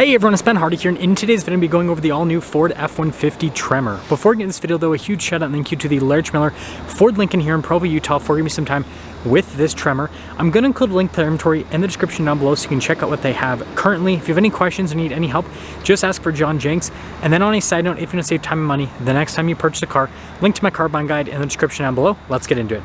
Hey everyone, it's Ben Hardy here, and in today's video, I'm going to be going over the all-new Ford F-150 Tremor. Before we get into this video though, a huge shout out and thank you to the Large Miller Ford Lincoln here in Provo, Utah for giving me some time with this Tremor. I'm going to include a link to their inventory in the description down below so you can check out what they have currently. If you have any questions or need any help, just ask for John Jenks. And then on a side note, if you want to save time and money the next time you purchase a car, link to my car buying guide in the description down below. Let's get into it.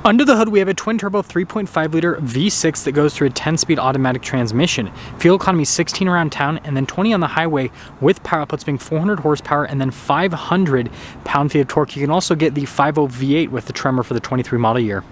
Under the hood, we have a twin-turbo 3.5-liter V6 that goes through a 10-speed automatic transmission. Fuel economy 16 around town and then 20 on the highway, with power outputs being 400 horsepower and then 500 pound-feet of torque. You can also get the 5.0 V8 with the Tremor for the 23 model year.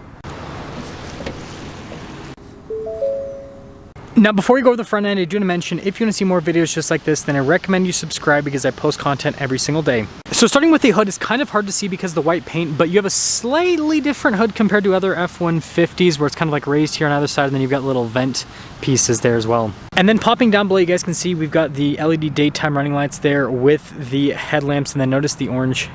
Now, before we go over the front end, I do want to mention, if you want to see more videos just like this, then I recommend you subscribe because I post content every single day. So starting with the hood, it's kind of hard to see because of the white paint, but you have a slightly different hood compared to other F-150s where it's kind of like raised here on either side, and then you've got little vent pieces there as well. And then popping down below, you guys can see we've got the LED daytime running lights there with the headlamps, and then notice the orange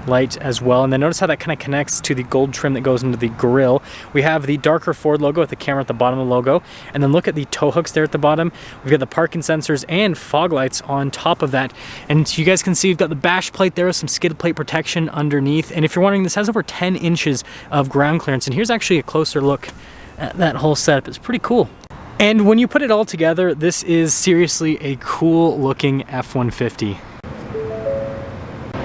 light as well. And then notice how that kind of connects to the gold trim that goes into the grille. We have the darker Ford logo with the camera at the bottom of the logo, and then look at the tow hooks there at the bottom. We've got the parking sensors and fog lights on top of that, and you guys can see we've got the bash plate there with some skid plate protection underneath. And if you're wondering, this has over 10 inches of ground clearance, and here's actually a closer look at that whole setup. It's pretty cool. And when you put it all together, this is seriously a cool looking F-150.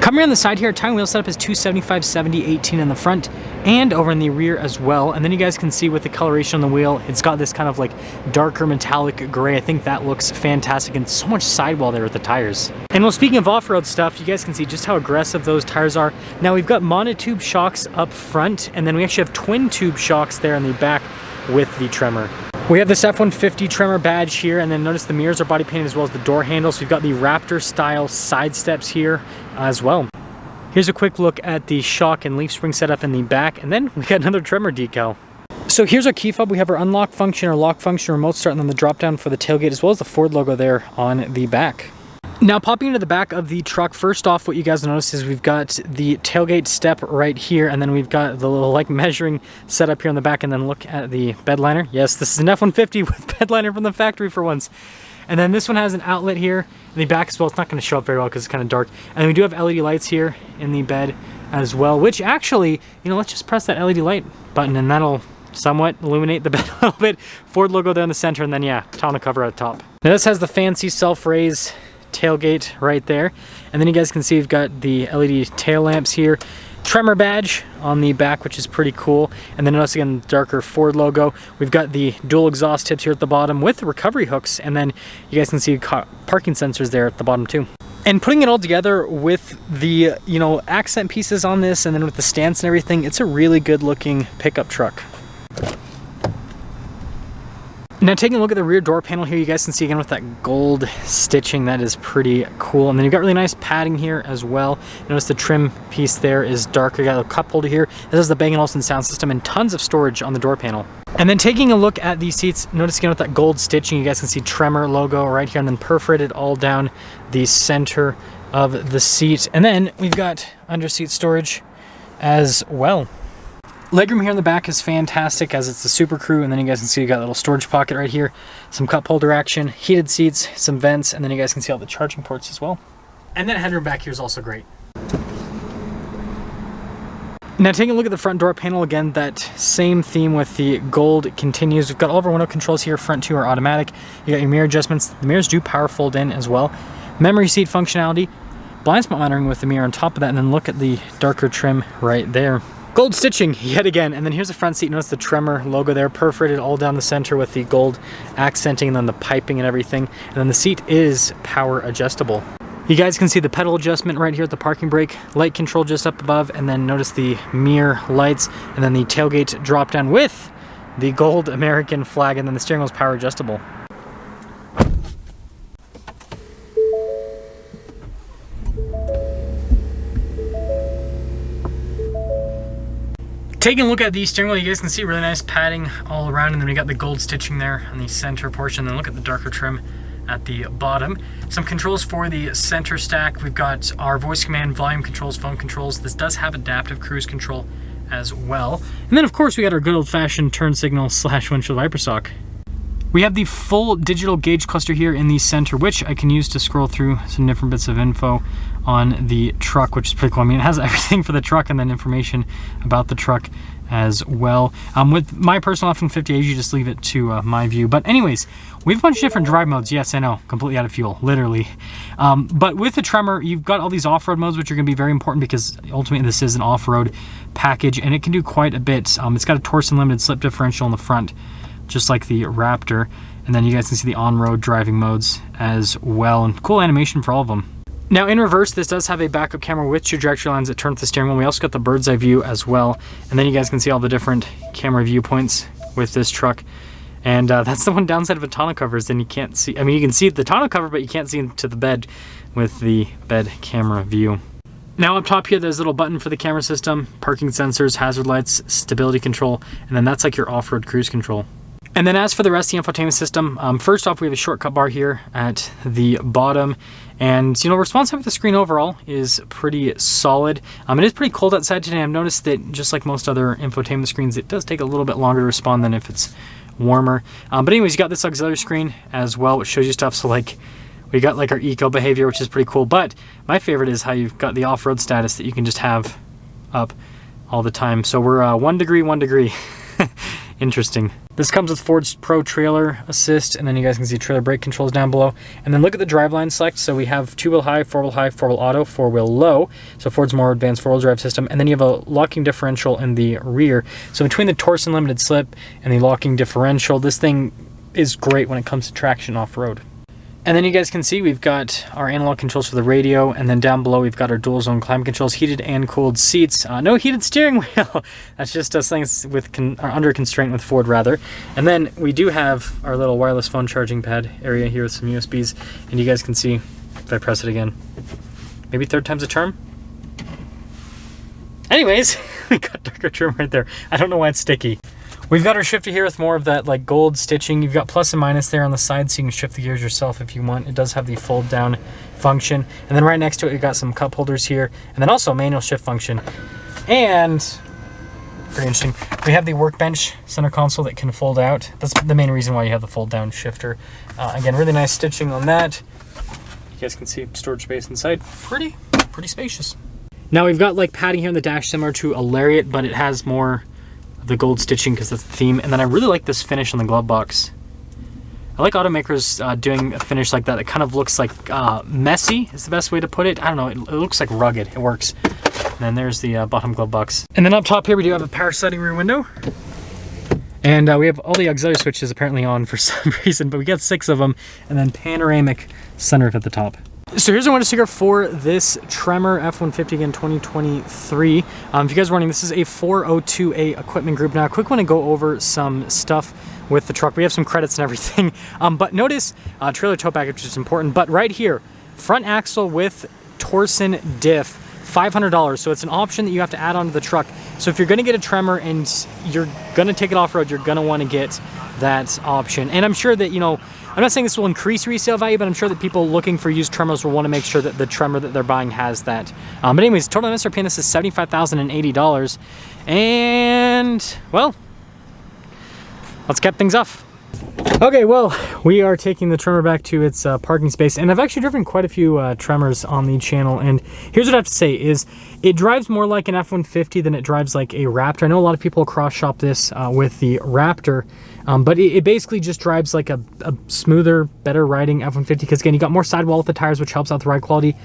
Coming around the side here, tire wheel setup is 275/70/18 in the front and over in the rear as well. And then you guys can see with the coloration on the wheel, it's got this kind of like darker metallic gray. I think that looks fantastic, and so much sidewall there with the tires. And well, speaking of off-road stuff, you guys can see just how aggressive those tires are. Now we've got monotube shocks up front, and then we actually have twin tube shocks there in the back with the Tremor. We have this F-150 Tremor badge here, and then notice the mirrors are body painted as well as the door handles. We've got the Raptor style side steps here as well. Here's a quick look at the shock and leaf spring setup in the back, and then we got another Tremor decal. So here's our key fob. We have our unlock function, our lock function, remote start, and then the drop down for the tailgate, as well as the Ford logo there on the back. Now, popping into the back of the truck, first off, what you guys notice is we've got the tailgate step right here, and then we've got the little like measuring setup here on the back, and then look at the bed liner. Yes, this is an F-150 with bed liner from the factory for once. And then this one has an outlet here in the back as well. It's not going to show up very well because it's kind of dark. And then we do have LED lights here in the bed as well, which actually, you know, let's just press that LED light button and that'll somewhat illuminate the bed a little bit. Ford logo there in the center, and then yeah, tonneau cover at the top. Now this has the fancy self-raise tailgate right there, and then you guys can see we've got the LED tail lamps here, Tremor badge on the back, which is pretty cool. And then notice again the darker Ford logo. We've got the dual exhaust tips here at the bottom with the recovery hooks, and then you guys can see parking sensors there at the bottom too. And putting it all together with the, you know, accent pieces on this, and then with the stance and everything, it's a really good looking pickup truck. Now taking a look at the rear door panel here, you guys can see again with that gold stitching, that is pretty cool. And then you've got really nice padding here as well. Notice the trim piece there is darker. You got a cup holder here. This is the Bang & Olufsen sound system, and tons of storage on the door panel. And then taking a look at these seats, notice again with that gold stitching, you guys can see Tremor logo right here, and then perforated all down the center of the seat. And then we've got under seat storage as well. Legroom here in the back is fantastic as it's the Super Crew, and then you guys can see you got a little storage pocket right here, some cup holder action, heated seats, some vents, and then you guys can see all the charging ports as well. And then headroom back here is also great. Now taking a look at the front door panel, again, that same theme with the gold continues. We've got all of our window controls here. Front two are automatic. You got your mirror adjustments. The mirrors do power fold in as well. Memory seat functionality, blind spot monitoring with the mirror on top of that, and then look at the darker trim right there. Gold stitching yet again, and then here's the front seat. Notice the Tremor logo there, perforated all down the center with the gold accenting, and then the piping and everything. And then the seat is power adjustable. You guys can see the pedal adjustment right here at the parking brake, light control just up above, and then notice the mirror lights, and then the tailgate drop down with the gold American flag, and then the steering wheel is power adjustable. Taking a look at the steering wheel, you guys can see really nice padding all around, and then we got the gold stitching there on the center portion. Then look at the darker trim at the bottom. Some controls for the center stack. We've got our voice command, volume controls, phone controls. This does have adaptive cruise control as well. And then of course we got our good old-fashioned turn signal / windshield wiper sock. We have the full digital gauge cluster here in the center, which I can use to scroll through some different bits of info on the truck, which is pretty cool. I mean, it has everything for the truck and then information about the truck as well. With my personal F-150, I usually just leave it to my view. But anyways, we have a bunch of different drive modes. Yes, I know, completely out of fuel, literally. But with the Tremor, you've got all these off-road modes, which are going to be very important because ultimately this is an off-road package and it can do quite a bit. It's got a Torsen limited slip differential in the front, just like the Raptor. And then you guys can see the on-road driving modes as well, and cool animation for all of them. Now in reverse, this does have a backup camera with trajectory lines that turn with the steering wheel. We also got the bird's eye view as well. And then you guys can see all the different camera viewpoints with this truck. And that's the one downside of a tonneau cover is then you can't see, I mean, you can see the tonneau cover, but you can't see into the bed with the bed camera view. Now up top here, there's a little button for the camera system, parking sensors, hazard lights, stability control, and then that's like your off-road cruise control. And then as for the rest of the infotainment system, first off, we have a shortcut bar here at the bottom. And, you know, response time with the screen overall is pretty solid. It is pretty cold outside today. I've noticed that just like most other infotainment screens, it does take a little bit longer to respond than if it's warmer. But anyways, you got this auxiliary screen as well, which shows you stuff. So like, we got like our eco behavior, which is pretty cool. But my favorite is how you've got the off-road status that you can just have up all the time. So we're 1 degree, 1 degree. Interesting. This comes with Ford's Pro Trailer Assist, and then you guys can see trailer brake controls down below. And then look at the driveline select. So we have 2-wheel high, 4-wheel auto, 4-wheel low. So Ford's more advanced 4-wheel drive system. And then you have a locking differential in the rear. So between the Torsen limited slip and the locking differential, this thing is great when it comes to traction off-road. And then you guys can see we've got our analog controls for the radio, and then down below we've got our dual zone climate controls, heated and cooled seats. No heated steering wheel. That's just us things with under constraint with Ford rather. And then we do have our little wireless phone charging pad area here with some USBs, and you guys can see if I press it again, maybe third time's a charm. Anyways, we got darker trim right there. I don't know why it's sticky. We've got our shifter here with more of that like gold stitching. You've got plus and minus there on the side so you can shift the gears yourself if you want. It does have the fold down function. And then right next to it, you've got some cup holders here. And then also a manual shift function. And very interesting, we have the workbench center console that can fold out. That's the main reason why you have the fold down shifter. Again, really nice stitching on that. You guys can see storage space inside. Pretty spacious. Now we've got like padding here in the dash similar to a Lariat, but it has more the gold stitching because that's the theme. And then I really like this finish on the glove box. I like automakers doing a finish like that. It kind of looks like messy is the best way to put it. I don't know, it looks like rugged. It works. And then there's the bottom glove box. And then up top here we do have a power sliding rear window. And we have all the auxiliary switches apparently on for some reason, but we got 6 of them. And then panoramic sunroof at the top. So here's our window sticker for this Tremor F-150 again 2023. If you guys are wondering, this is a 402A equipment group. Now a quick one to go over some stuff with the truck. We have some credits and everything, but notice trailer tow package, which is important. But right here, front axle with Torsen diff, $500. So it's an option that you have to add onto the truck. So if you're gonna get a Tremor and you're gonna take it off-road, you're gonna wanna get that option. And I'm sure that, you know, I'm not saying this will increase resale value, but I'm sure that people looking for used Tremors will want to make sure that the Tremor that they're buying has that. But anyways, total MSRP on this is $75,080. And, well, let's cap things off. Okay, well, we are taking the Tremor back to its parking space, and I've actually driven quite a few Tremors on the channel, and here's what I have to say is it drives more like an F-150 than it drives like a Raptor. I know a lot of people cross-shop this with the Raptor, but it basically just drives like a smoother, better riding F-150, because again, you got more sidewall with the tires, which helps out the ride quality.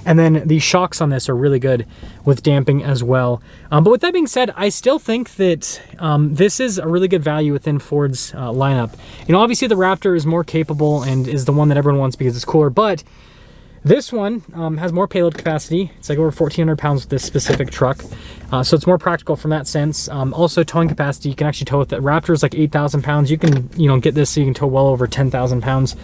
And then the shocks on this are really good with damping as well. But with that being said, I still think that this is a really good value within Ford's lineup. You know, obviously the Raptor is more capable and is the one that everyone wants because it's cooler, but this one has more payload capacity. It's like over 1,400 pounds with this specific truck. So it's more practical from that sense. Also towing capacity, you can actually tow with it. Raptor is like 8,000 pounds. You can, you know, get this so you can tow well over 10,000 pounds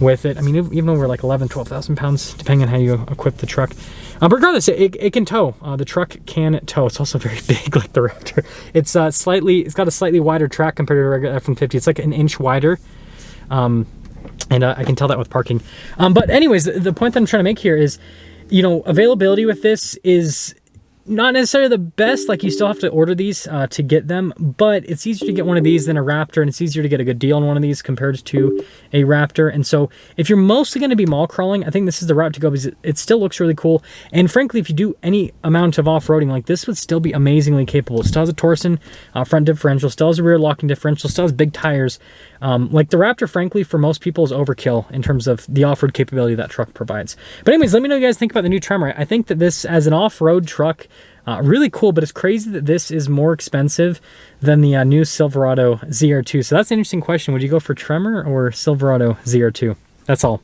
with it. I mean, even over like 11, 12,000 pounds, depending on how you equip the truck. But regardless, it can tow. The truck can tow. It's also very big, like the Raptor. It's got a slightly wider track compared to a regular F-150. It's like an inch wider. And I can tell that with parking. But anyways, the point that I'm trying to make here is, you know, availability with this is not necessarily the best. Like, you still have to order these to get them, but it's easier to get one of these than a Raptor, and it's easier to get a good deal on one of these compared to a Raptor. And so if you're mostly going to be mall crawling, I think this is the route to go, because it still looks really cool. And frankly, if you do any amount of off-roading, like, this would still be amazingly capable. It still has a Torsen front differential, still has a rear locking differential, still has big tires. Like, the Raptor, frankly, for most people is overkill in terms of the off-road capability that truck provides. But anyways, let me know what you guys think about the new Tremor. I think that this, as an off-road truck, really cool, but it's crazy that this is more expensive than the new Silverado ZR2. So that's an interesting question. Would you go for Tremor or Silverado ZR2? That's all.